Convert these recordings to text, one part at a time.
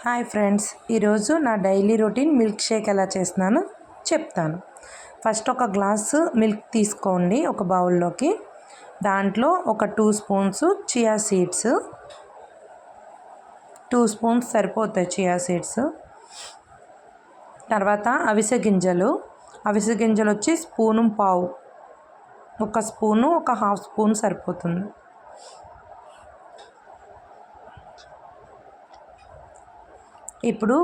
Hi friends, ఈరోజు నా daily routine milk Sheikh ఎలా చేస్తున్నానో చెప్తాను. ఫస్ట్ ఒక గ్లాసు మిల్క్ తీసుకోండి ఒక బౌల్లోకి. దాంట్లో ఒక 2 స్పూన్స్ చియా సీడ్స్, 2 స్పూన్స్ సరిపోతాయి చియా సీడ్స్. తర్వాత అవిసె గింజలు వచ్చి 1.5 స్పూను, ఒక స్పూను, ఒక 1/2 స్పూన్ సరిపోతుంది. ఇప్పుడు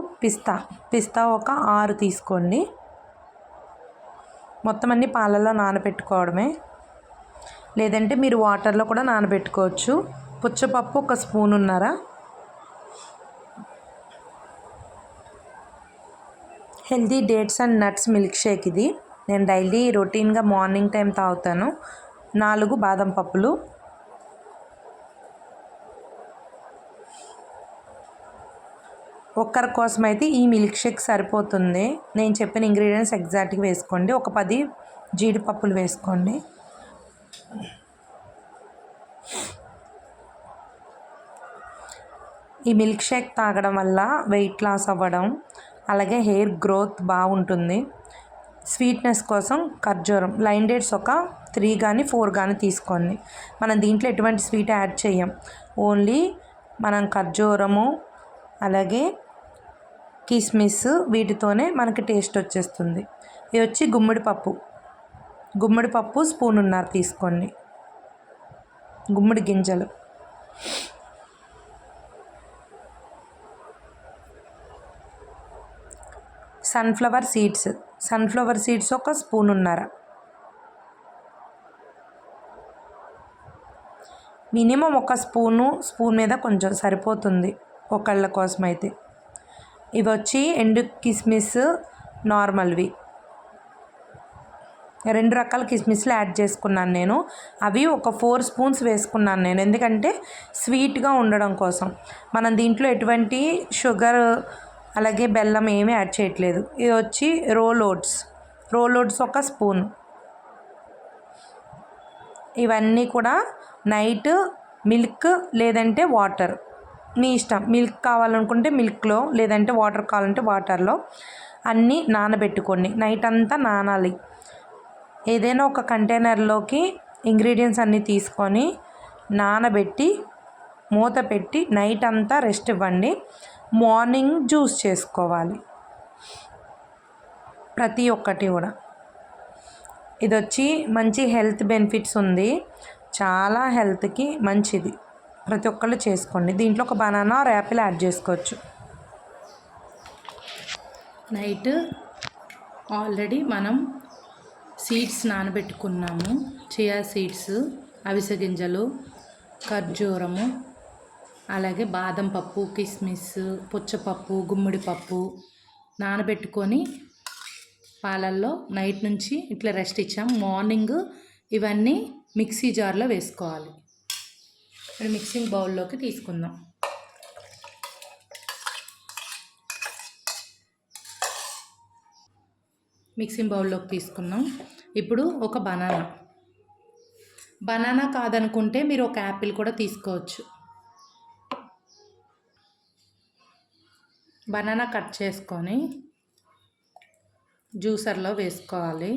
పిస్తా ఒక 6 తీసుకోండి. మొత్తం అన్ని పాలల్లో నానబెట్టుకోవడమే, లేదంటే మీరు వాటర్లో కూడా నానబెట్టుకోవచ్చు. పుచ్చపప్పు ఒక 1.5 spoon. Healthy dates and nuts milk shake ఇది. నేను డైలీ రొటీన్గా మార్నింగ్ టైం తాగుతాను. 4 బాదం పప్పులు, ఒక్కరి కోసం అయితే ఈ మిల్క్ షేక్ సరిపోతుంది. నేను చెప్పిన ఇంగ్రీడియంట్స్ ఎగ్జాక్ట్గా వేసుకోండి. ఒక 10 జీడిపప్పులు వేసుకోండి. ఈ మిల్క్ షేక్ తాగడం వల్ల వెయిట్ లాస్ అవ్వడం, అలాగే హెయిర్ గ్రోత్ బాగుంటుంది. స్వీట్నెస్ కోసం ఖర్జూరం లైన్ డేట్స్ ఒక 3 కానీ 4 కానీ తీసుకోండి. మనం దీంట్లో ఎటువంటి స్వీట్ యాడ్ చేయం, ఓన్లీ మనం ఖర్జూరము అలాగే కిస్మిస్ వీటితోనే మనకి టేస్ట్ వచ్చేస్తుంది. ఇది వచ్చి గుమ్మడి పప్పు 1 స్పూన్ తీసుకోండి. గుమ్మడి గింజలు, సన్ఫ్లవర్ సీడ్స్ ఒక 1 స్పూన్. మినిమం ఒక స్పూన్ మీద కొంచెం సరిపోతుంది ఒకళ్ళ కోసం అయితే. ఇవి వచ్చి ఎండు కిస్మిస్ నార్మల్వి, 2 రకాల కిస్మిస్లు యాడ్ చేసుకున్నాను నేను. అవి ఒక 4 స్పూన్స్ వేసుకున్నాను నేను, ఎందుకంటే స్వీట్గా ఉండడం కోసం. మనం దీంట్లో ఎటువంటి షుగర్ అలాగే బెల్లం ఏమీ యాడ్ చేయట్లేదు. ఇది వచ్చి రోల్ ఓట్స్ ఒక 1 స్పూన్. ఇవన్నీ కూడా నైట్ మిల్క్ లేదంటే వాటర్, మీ ఇష్టం. మిల్క్ కావాలనుకుంటే మిల్క్లో, లేదంటే వాటర్ కావాలంటే వాటర్లో అన్నీ నానబెట్టుకోండి. నైట్ అంతా నానాలి. ఏదైనా ఒక కంటైనర్లోకి ఇంగ్రీడియంట్స్ అన్నీ తీసుకొని నానబెట్టి మూత పెట్టి నైట్ అంతా రెస్ట్ ఇవ్వండి. మార్నింగ్ జ్యూస్ చేసుకోవాలి ప్రతి ఒక్కటి కూడా. ఇది వచ్చి మంచి హెల్త్ బెనిఫిట్స్ ఉంది, చాలా హెల్త్కి మంచిది. ప్రతి ఒక్కళ్ళు చేసుకోండి. దీంట్లో ఒక బనానా ఆర్ యాపిల్ యాడ్ చేసుకోవచ్చు. నైట్ ఆల్రెడీ మనం సీడ్స్ నానబెట్టుకున్నాము. చియా సీడ్స్, అవిసె గింజలు, ఖర్జూరము, అలాగే బాదం పప్పు, కిస్మిస్, పుచ్చపప్పు, గుమ్మడి పప్పు నానబెట్టుకొని పాలల్లో నైట్ నుంచి ఇట్లా రెస్ట్ ఇచ్చాము. మార్నింగ్ ఇవన్నీ మిక్సీ జార్లో వేసుకోవాలి. ఇప్పుడు మిక్సింగ్ బౌల్లోకి తీసుకుందాం. మిక్సింగ్ బౌల్లోకి తీసుకున్నాం. ఇప్పుడు ఒక బనానా కాదనుకుంటే మీరు ఒక యాపిల్ కూడా తీసుకోవచ్చు. బనానా కట్ చేసుకొని జ్యూసర్లో వేసుకోవాలి.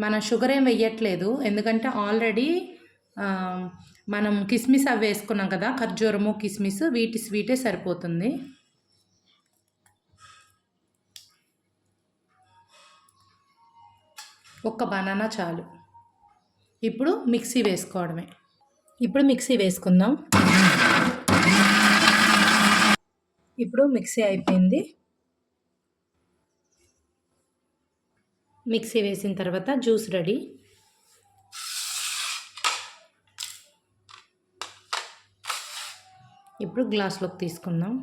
మనం షుగర్ ఏం వేయట్లేదు, ఎందుకంటే ఆల్రెడీ మనం కిస్మిస్ అవి వేసుకున్నాం కదా, ఖర్జూరము కిస్మిస్, వీటి స్వీటే సరిపోతుంది. ఒక్క బనానా చాలు. ఇప్పుడు మిక్సీ వేసుకోవడమే. ఇప్పుడు మిక్సీ వేసుకుందాం. ఇప్పుడు మిక్సీ అయిపోయింది. మిక్సీ వేసిన తర్వాత జ్యూస్ రెడీ. ఇప్పుడు గ్లాస్లోకి తీసుకుందాం.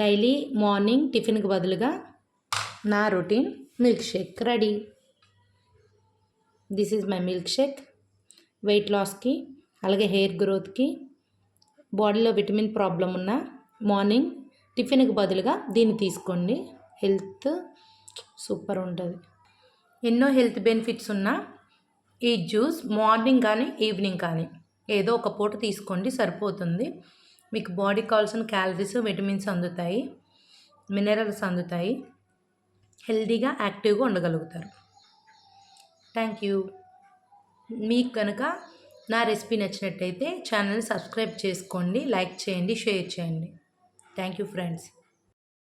డైలీ మార్నింగ్ టిఫిన్కి బదులుగా నా routine milk shake ready. This is my milk shake. Weight లాస్కి, అలాగే హెయిర్ గ్రోత్కి, బాడీలో విటమిన్ ప్రాబ్లం ఉన్న మార్నింగ్ టిఫిన్కి బదులుగా దీన్ని తీసుకోండి. హెల్త్ సూపర్ ఉంటుంది. ఎన్నో హెల్త్ బెనిఫిట్స్ ఉన్న ఈ జ్యూస్ మార్నింగ్ కానీ ఈవినింగ్ కానీ ఏదో ఒక పూట తీసుకోండి, సరిపోతుంది. మీకు బాడీకి కావాల్సిన క్యాలరీస్, విటమిన్స్ అందుతాయి, మినరల్స్ అందుతాయి, హెల్తీగా యాక్టివ్గా ఉండగలుగుతారు. Thank you. మీకు కనుక నా రెసిపీ నచ్చినట్టయితే ఛానల్ని సబ్స్క్రైబ్ చేసుకోండి, లైక్ చేయండి, షేర్ చేయండి. Thank you friends.